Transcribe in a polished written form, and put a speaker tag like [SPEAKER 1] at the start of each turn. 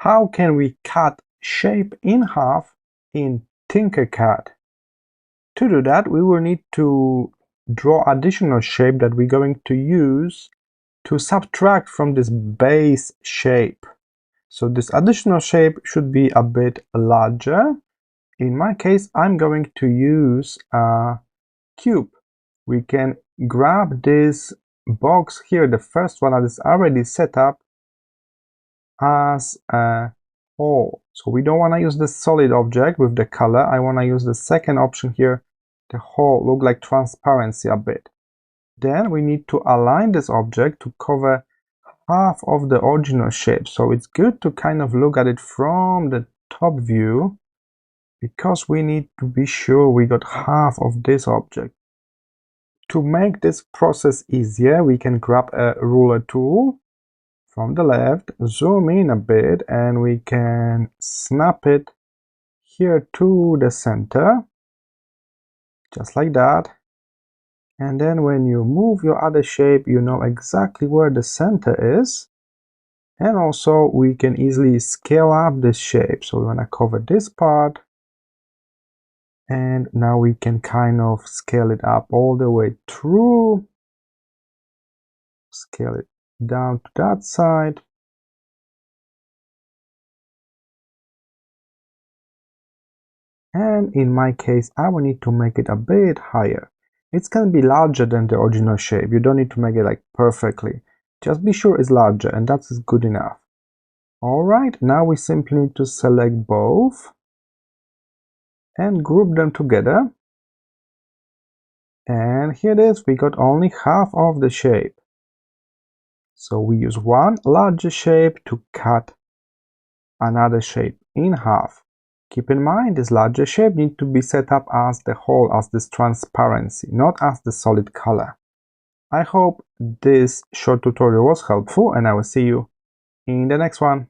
[SPEAKER 1] How can we cut shape in half in TinkerCAD? To do that, we will need to draw additional shape that we're going to use to subtract from this base shape. So this additional shape should be a bit larger. In my case, I'm going to use a cube. We can grab this box here, the first one that is already set up, as a hole. So we don't want to use the solid object with the color. I want to use the second option here, the hole, look like transparency a bit. Then we need to align this object to cover half of the original shape. So it's good to kind of look at it from the top view, because we need to be sure we got half of this object. To make this process easier, we can grab a ruler tool from the left, zoom in a bit, and we can snap it here to the center, just like that. And then when you move your other shape, you know exactly where the center is. And also we can easily scale up this shape. So we want to cover this part. And now we can kind of scale it up all the way through. Scale it down to that side. And in my case, I will need to make it a bit higher. It's going to be larger than the original shape. You don't need to make it like perfectly. Just be sure it's larger, and that's good enough. Alright, now we simply need to select both and group them together. And here it is, we got only half of the shape. So we use one larger shape to cut another shape in half. Keep in mind, this larger shape needs to be set up as the whole, as this transparency, not as the solid color. I hope this short tutorial was helpful, and I will see you in the next one.